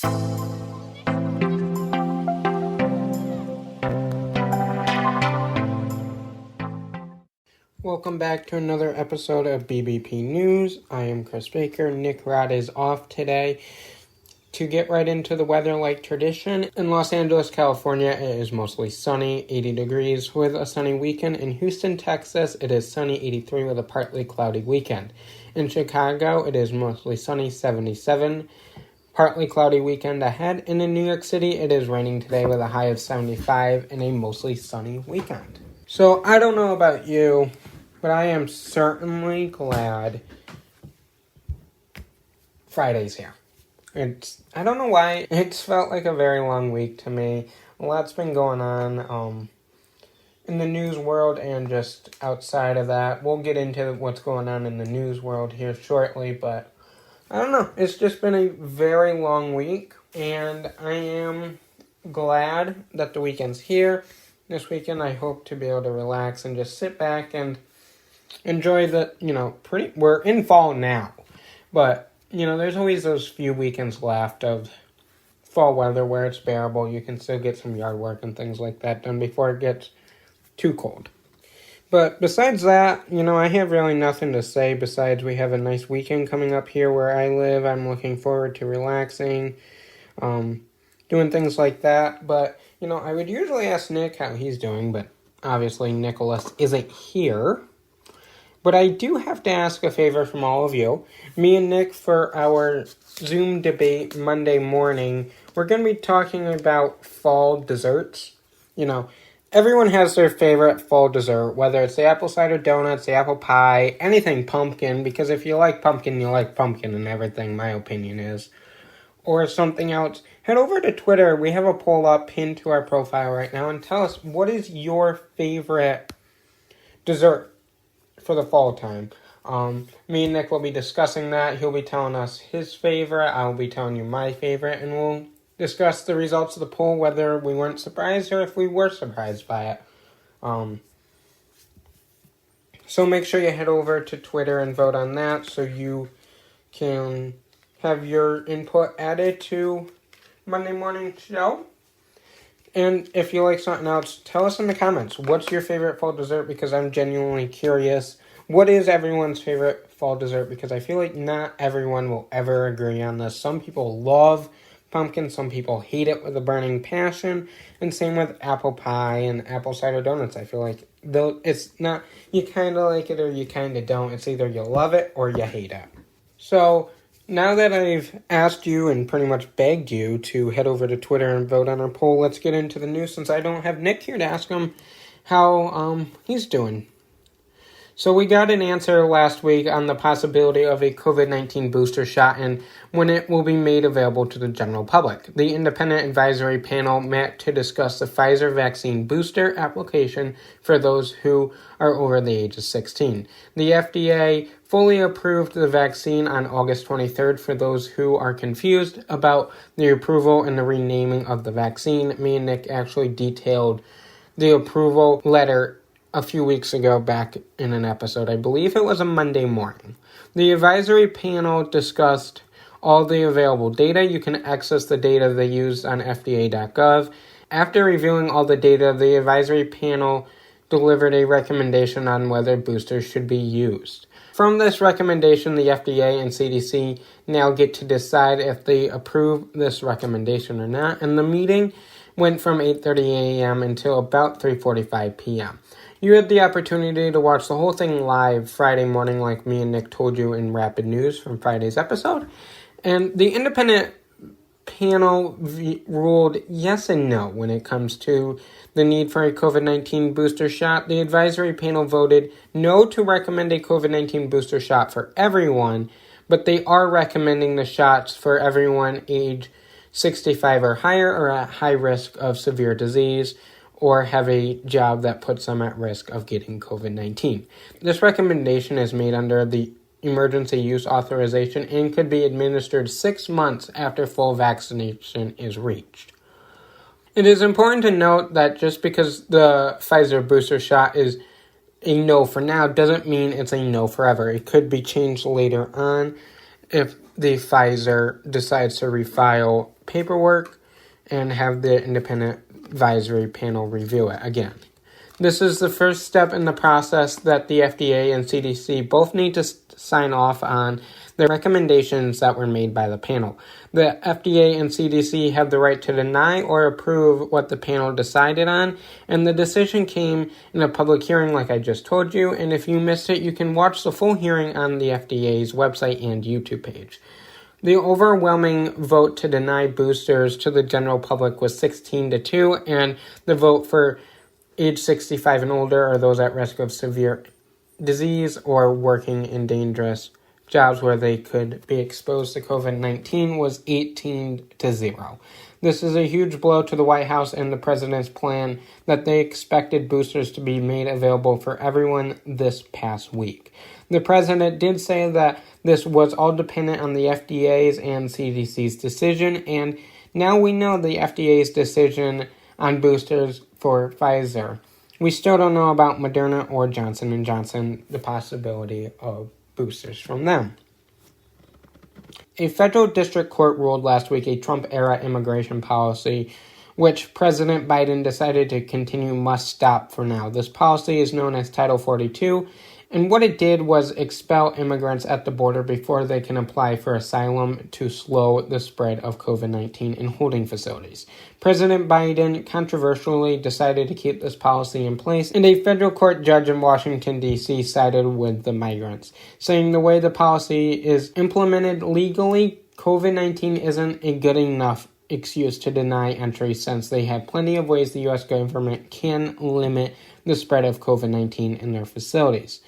Welcome back to another episode of BBP News. I am Chris Baker. Nick Rod is off today. To get right into the weather like tradition, in Los Angeles, California, it is mostly sunny, 80 degrees with a sunny weekend. In Houston, Texas, it is sunny, 83 with a partly cloudy weekend. In Chicago, it is mostly sunny, 77, partly cloudy weekend ahead. And in New York City, it is raining today with a high of 75 and a mostly sunny weekend. So I don't know about you, but I am certainly glad Friday's here. I don't know why, it's felt like a very long week to me. A lot's been going on in the news world and just outside of that. We'll get into what's going on in the news world here shortly, but I don't know. It's just been a very long week, and I am glad that the weekend's here. This weekend I hope to be able to relax and just sit back and enjoy we're in fall now, but there's always those few weekends left of fall weather where it's bearable. You can still get some yard work and things like that done before it gets too cold. But besides that, I have really nothing to say besides we have a nice weekend coming up here where I live. I'm looking forward to relaxing, doing things like that. But, I would usually ask Nick how he's doing, but obviously Nicholas isn't here. But I do have to ask a favor from all of you. Me and Nick, for our Zoom debate Monday morning, we're going to be talking about fall desserts. Everyone has their favorite fall dessert, whether it's the apple cider donuts, the apple pie, anything pumpkin, because if you like pumpkin, you like pumpkin and everything, my opinion is. Or something else. Head over to Twitter. We have a poll up pinned to our profile right now, and tell us, what is your favorite dessert for the fall time? Me and Nick will be discussing that. He'll be telling us his favorite. I'll be telling you my favorite. And we'll discuss the results of the poll, whether we weren't surprised or if we were surprised by it. So make sure you head over to Twitter and vote on that so you can have your input added to Monday morning show. And if you like something else, tell us in the comments. What's your favorite fall dessert? Because I'm genuinely curious. What is everyone's favorite fall dessert? Because I feel like not everyone will ever agree on this. Some people love pumpkin. Some people hate it with a burning passion. And same with apple pie and apple cider donuts. I feel like it's not, you kind of like it or you kind of don't. It's either you love it or you hate it. So now that I've asked you and pretty much begged you to head over to Twitter and vote on our poll, let's get into the news since I don't have Nick here to ask him how he's doing. So we got an answer last week on the possibility of a COVID-19 booster shot and when it will be made available to the general public. The independent advisory panel met to discuss the Pfizer Vaccine booster application for those who are over the age of 16. The FDA fully approved the vaccine on August 23rd for those who are confused about the approval and the renaming of the vaccine. Me and Nick actually detailed the approval letter a few weeks ago back in an episode. I believe it was a Monday morning. The advisory panel discussed all the available data. You can access the data they used on FDA.gov. After reviewing all the data, the advisory panel delivered a recommendation on whether boosters should be used. From this recommendation, the FDA and CDC now get to decide if they approve this recommendation or not, and the meeting went from 8:30 a.m. until about 3:45 p.m. You had the opportunity to watch the whole thing live Friday morning like me and Nick told you in Rapid News from Friday's episode. And the independent panel ruled yes and no when it comes to the need for a COVID-19 booster shot. The advisory panel voted no to recommend a COVID-19 booster shot for everyone, but they are recommending the shots for everyone age 65 or higher or at high risk of severe disease or have a job that puts them at risk of getting COVID-19. This recommendation is made under the emergency use authorization and could be administered 6 months after full vaccination is reached. It is important to note that just because the Pfizer booster shot is a no for now doesn't mean it's a no forever. It could be changed later on if the Pfizer decides to refile paperwork and have the independent advisory panel review it again. This is the first step in the process that the FDA and CDC both need to sign off on the recommendations that were made by the panel. The FDA and CDC have the right to deny or approve what the panel decided on, and the decision came in a public hearing like I just told you, and if you missed it, you can watch the full hearing on the FDA's website and YouTube page. The overwhelming vote to deny boosters to the general public was 16-2, and the vote for age 65 and older or those at risk of severe disease or working in dangerous jobs where they could be exposed to COVID-19 was 18-0. This is a huge blow to the White House and the president's plan that they expected boosters to be made available for everyone this past week. The president did say that this was all dependent on the FDA's and CDC's decision, and now we know the FDA's decision on boosters for Pfizer. We still don't know about Moderna or Johnson & Johnson, the possibility of boosters from them. A federal district court ruled last week a Trump-era immigration policy, which President Biden decided to continue, must stop for now. This policy is known as Title 42, and what it did was expel immigrants at the border before they can apply for asylum to slow the spread of COVID-19 in holding facilities. President Biden controversially decided to keep this policy in place, and a federal court judge in Washington, D.C. sided with the migrants, saying the way the policy is implemented legally, COVID-19 isn't a good enough excuse to deny entry since they have plenty of ways the U.S. government can limit the spread of COVID-19 in their facilities.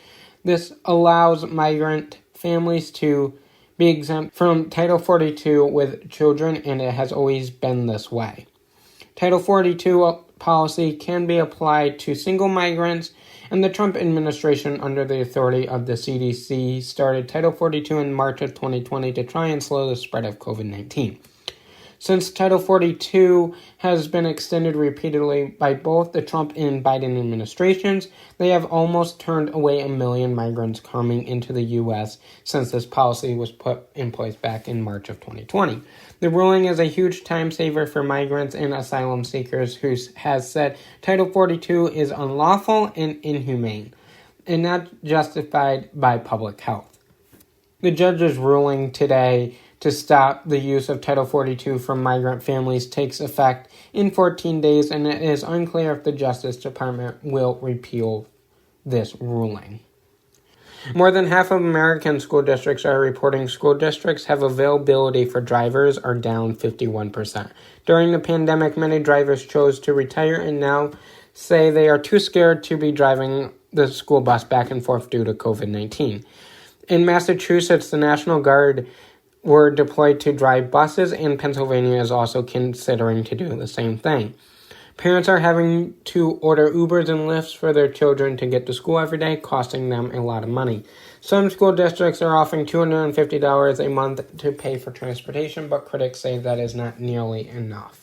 This allows migrant families to be exempt from Title 42 with children, and it has always been this way. Title 42 policy can be applied to single migrants, and the Trump administration, under the authority of the CDC, started Title 42 in March of 2020 to try and slow the spread of COVID-19. Since Title 42 has been extended repeatedly by both the Trump and Biden administrations, they have almost turned away 1 million migrants coming into the U.S. since this policy was put in place back in March of 2020. The ruling is a huge time saver for migrants and asylum seekers who has said Title 42 is unlawful and inhumane and not justified by public health. The judge's ruling today to stop the use of Title 42 from migrant families takes effect in 14 days, and it is unclear if the Justice Department will repeal this ruling. More than half of American school districts are reporting school districts have availability for drivers are down 51%. During the pandemic, many drivers chose to retire and now say they are too scared to be driving the school bus back and forth due to COVID-19. In Massachusetts, the National Guard were deployed to drive buses, and Pennsylvania is also considering to do the same thing. Parents are having to order Ubers and Lyfts for their children to get to school every day, costing them a lot of money. Some school districts are offering $250 a month to pay for transportation, but critics say that is not nearly enough.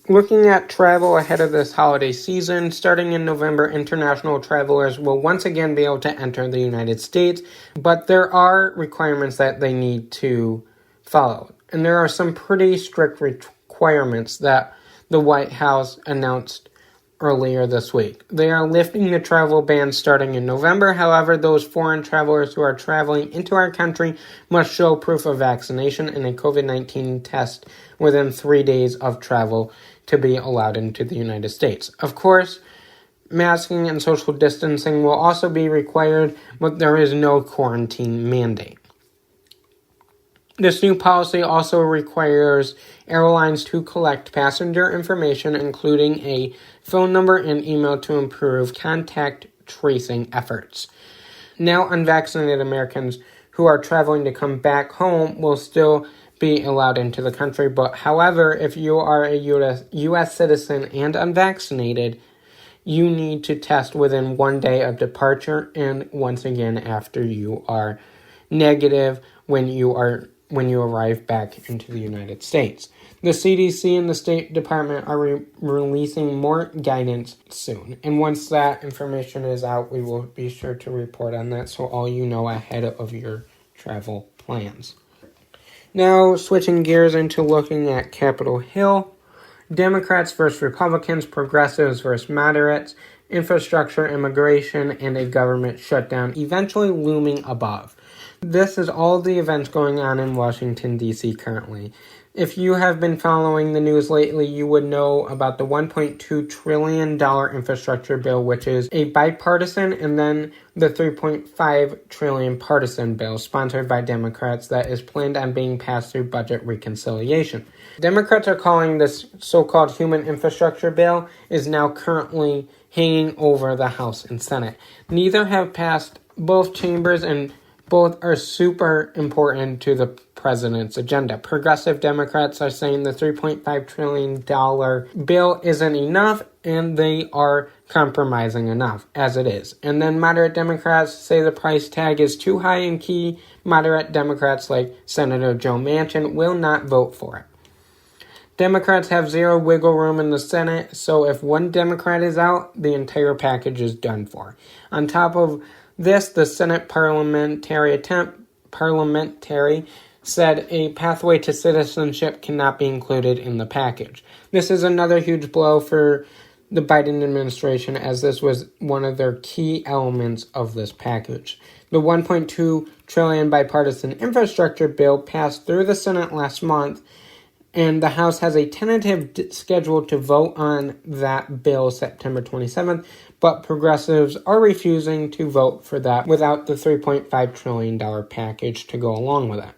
Looking at travel ahead of this holiday season, starting in November, international travelers will once again be able to enter the United States, but there are requirements that they need to follow. And there are some pretty strict requirements that the White House announced earlier this week. They are lifting the travel ban starting in November. However, those foreign travelers who are traveling into our country must show proof of vaccination and a COVID-19 test within 3 days of travel to be allowed into the United States. Of course, masking and social distancing will also be required, but there is no quarantine mandate. This new policy also requires airlines to collect passenger information, including a phone number and email, to improve contact tracing efforts. Now, unvaccinated Americans who are traveling to come back home will still be allowed into the country, but however, if you are a U.S. citizen and unvaccinated, you need to test within 1 day of departure, and once again after you are negative when you arrive back into the United States. The CDC and the State Department are releasing more guidance soon, and once that information is out, we will be sure to report on that so all you know ahead of your travel plans. Now, switching gears into looking at Capitol Hill. Democrats versus Republicans, progressives versus moderates, infrastructure, immigration, and a government shutdown eventually looming above. This is all the events going on in Washington, D.C. currently. If you have been following the news lately, you would know about the $1.2 trillion infrastructure bill, which is a bipartisan, and then the $3.5 trillion partisan bill sponsored by Democrats that is planned on being passed through budget reconciliation. Democrats are calling this so-called human infrastructure bill is now currently hanging over the House and Senate. Neither have passed both chambers, and both are super important to the president's agenda. Progressive Democrats are saying the $3.5 trillion bill isn't enough, and they are compromising enough as it is. And then moderate Democrats say the price tag is too high, and key moderate Democrats like Senator Joe Manchin will not vote for it. Democrats have zero wiggle room in the Senate, so if one Democrat is out, the entire package is done for. On top of this, the Senate parliamentary said a pathway to citizenship cannot be included in the package. This is another huge blow for the Biden administration, as this was one of their key elements of this package. The $1.2 trillion bipartisan infrastructure bill passed through the Senate last month, and the House has a tentative schedule to vote on that bill September 27th, but progressives are refusing to vote for that without the $3.5 trillion package to go along with it.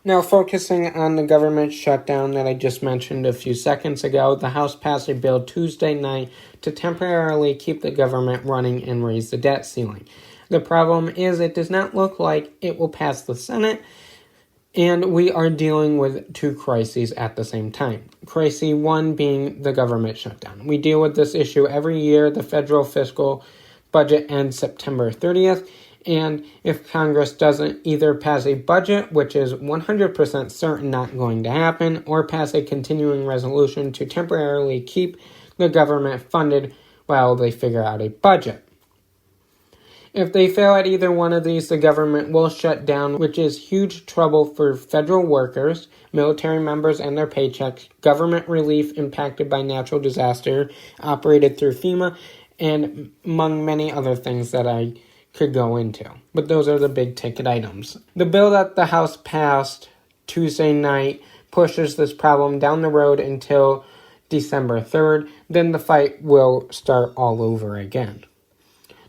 Now, focusing on the government shutdown that I just mentioned a few seconds ago, the House passed a bill Tuesday night to temporarily keep the government running and raise the debt ceiling. The problem is it does not look like it will pass the Senate, and we are dealing with two crises at the same time. Crisis one being the government shutdown. We deal with this issue every year. The federal fiscal budget ends September 30th. And if Congress doesn't either pass a budget, which is 100% certain not going to happen, or pass a continuing resolution to temporarily keep the government funded while they figure out a budget. If they fail at either one of these, the government will shut down, which is huge trouble for federal workers, military members and their paychecks, government relief impacted by natural disaster operated through FEMA, and among many other things that I could go into. But those are the big ticket items. The bill that the House passed Tuesday night pushes this problem down the road until December 3rd. Then the fight will start all over again.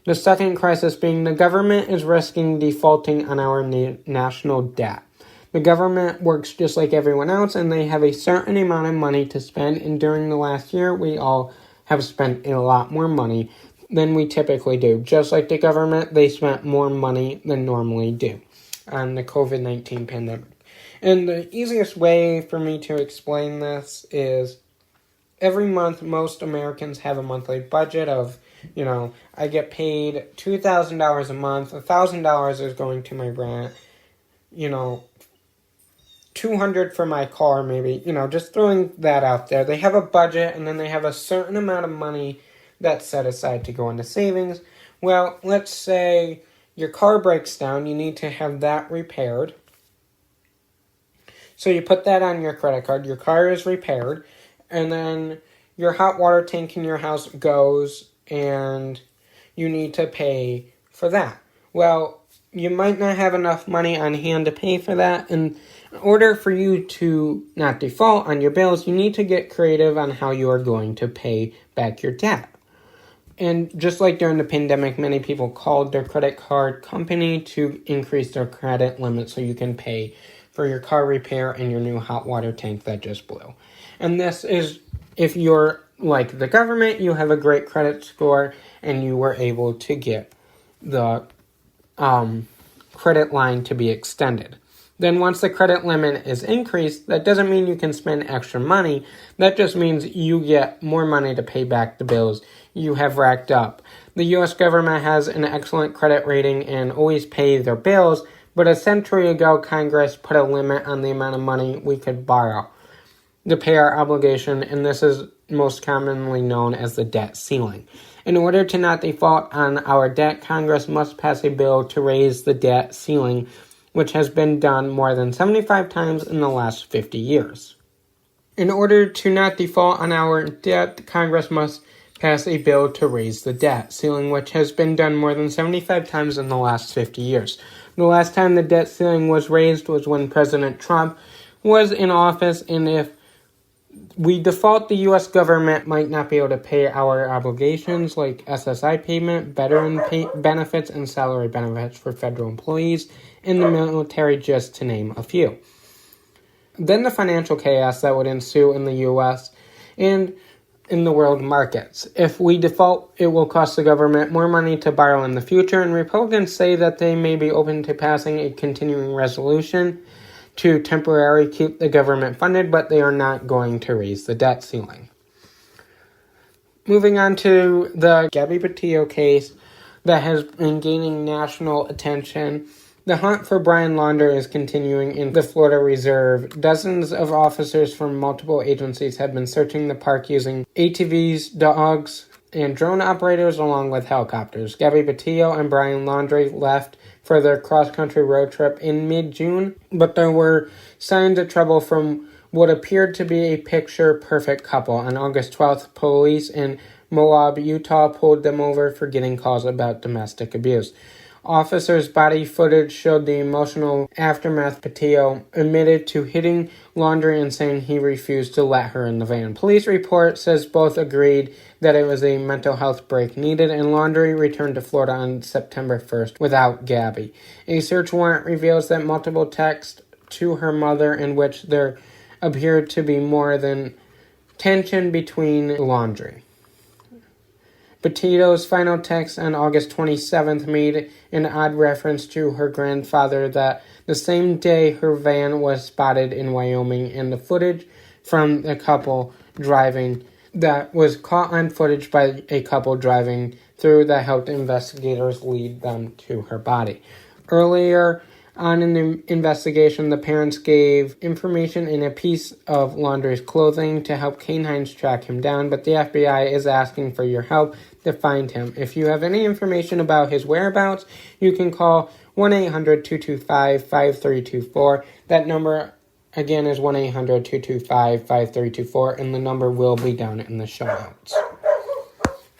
The second crisis being the government is risking defaulting on our national debt. The government works just like everyone else, and they have a certain amount of money to spend, and during the last year, we all have spent a lot more money than we typically do. Just like the government, they spent more money than normally do on the COVID-19 pandemic. And the easiest way for me to explain this is every month, most Americans have a monthly budget of, I get paid $2,000 a month. $1,000 is going to my rent. $200 for my car, maybe. Just throwing that out there. They have a budget, and then they have a certain amount of money that's set aside to go into savings. Well, let's say your car breaks down. You need to have that repaired. So you put that on your credit card. Your car is repaired. And then your hot water tank in your house goes, and you need to pay for that. Well, you might not have enough money on hand to pay for that, and in order for you to not default on your bills, you need to get creative on how you are going to pay back your debt. And just like during the pandemic, many people called their credit card company to increase their credit limit so you can pay for your car repair and your new hot water tank that just blew. And this is if you're like the government, you have a great credit score and you were able to get the credit line to be extended. Then once the credit limit is increased, that doesn't mean you can spend extra money. That just means you get more money to pay back the bills you have racked up. The U.S. government has an excellent credit rating and always pay their bills, but a century ago, Congress put a limit on the amount of money we could borrow to pay our obligation, and this is most commonly known as the debt ceiling. In order to not default on our debt, Congress must pass a bill to raise the debt ceiling, which has been done more than 75 times in the last 50 years. In order to not default on our debt, Congress must pass a bill to raise the debt ceiling, which has been done more than 75 times in the last 50 years. The last time the debt ceiling was raised was when President Trump was in office, and if we default, the U.S. government might not be able to pay our obligations like SSI payment, veteran benefits, and salary benefits for federal employees in the military, just to name a few. Then the financial chaos that would ensue in the U.S. and in the world markets. If we default, it will cost the government more money to borrow in the future, and Republicans say that they may be open to passing a continuing resolution to temporarily keep the government funded, but they are not going to raise the debt ceiling. Moving on to the Gabby Petito case that has been gaining national attention. The hunt for Brian Laundrie is continuing in the Florida Reserve. Dozens of officers from multiple agencies have been searching the park using ATVs, dogs, and drone operators along with helicopters. Gabby Petito and Brian Laundrie left for their cross-country road trip in mid-June, but there were signs of trouble from what appeared to be a picture-perfect couple. On August 12th, police in Moab, Utah pulled them over for getting calls about domestic abuse. Officers' body footage showed the emotional aftermath. Petito admitted to hitting Laundrie and saying he refused to let her in the van. Police report says both agreed that it was a mental health break needed, and Laundrie returned to Florida on September 1st without Gabby. A search warrant reveals that multiple texts to her mother in which there appeared to be more than tension between Laundrie. Petito's final text on August 27th made an odd reference to her grandfather that the same day her van was spotted in Wyoming, and the footage from the couple driving that was caught on footage by a couple driving through that helped investigators lead them to her body. Earlier on in the investigation, the parents gave information in a piece of Laundrie's clothing to help canines track him down, but the FBI is asking for your help to find him. If you have any information about his whereabouts, you can call 1-800-225-5324. That number, again, is 1-800-225-5324, and the number will be down in the show notes.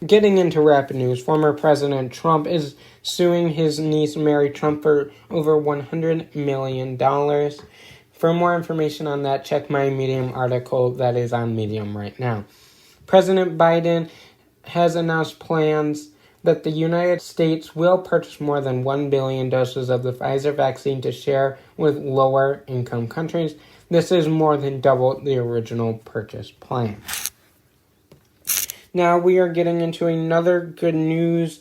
Getting into rapid news, former President Trump is suing his niece Mary Trump for over $100 million. For more information on that, check my Medium article that is on Medium right now. President Biden has announced plans that the United States will purchase more than 1 billion doses of the Pfizer vaccine to share with lower-income countries. This is more than double the original purchase plan. Now we are getting into another good news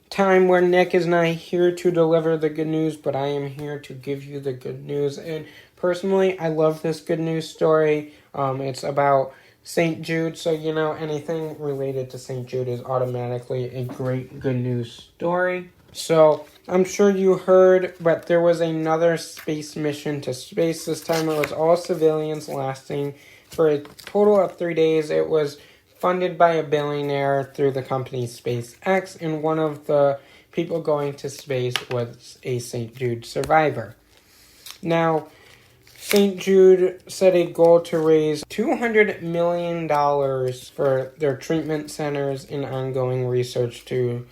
time where Nick is not here to deliver the good news, but I am here to give you the good news. And personally, I love this good news story. It's about St. Jude, so anything related to St. Jude is automatically a great good news story. So I'm sure you heard, but there was another space mission to space. This time it was all civilians, lasting for a total of 3 days. It was funded by a billionaire through the company SpaceX, and one of the people going to space was a St. Jude survivor. Now, St. Jude set a goal to raise $200 million for their treatment centers and ongoing research to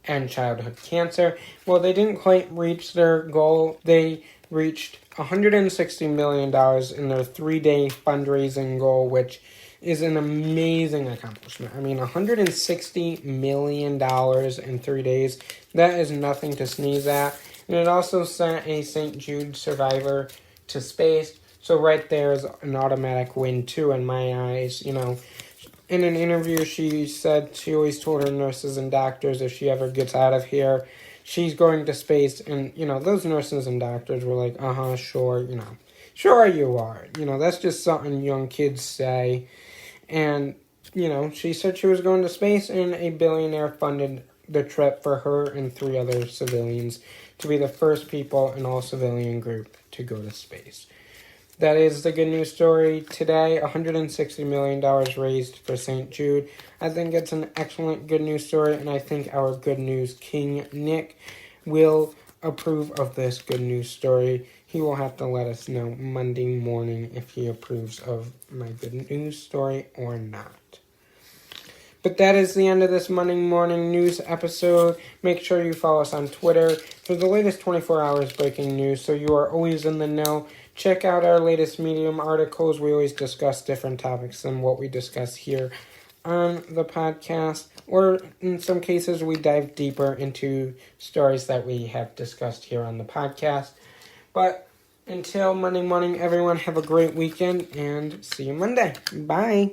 end childhood cancer. Well, they didn't quite reach their goal. They reached $160 million in their 3-day fundraising goal, which is an amazing accomplishment. I mean, $160 million in 3 days. That is nothing to sneeze at. And it also sent a St. Jude survivor to space. So right there is an automatic win, too, in my eyes. In an interview, she said she always told her nurses and doctors if she ever gets out of here, she's going to space. And, those nurses and doctors were like, sure, sure you are. That's just something young kids say. And, she said she was going to space, and a billionaire funded the trip for her and 3 other civilians to be the first people in all civilian group to go to space. That is the good news story today. $160 million raised for St. Jude. I think it's an excellent good news story, and I think our good news king, Nick, will approve of this good news story. He will have to let us know Monday morning if he approves of my good news story or not. But that is the end of this Monday morning news episode. Make sure you follow us on Twitter for the latest 24 hours breaking news so you are always in the know. Check out our latest Medium articles. We always discuss different topics than what we discuss here on the podcast. Or in some cases, we dive deeper into stories that we have discussed here on the podcast. But until Monday morning, everyone have a great weekend and see you Monday. Bye.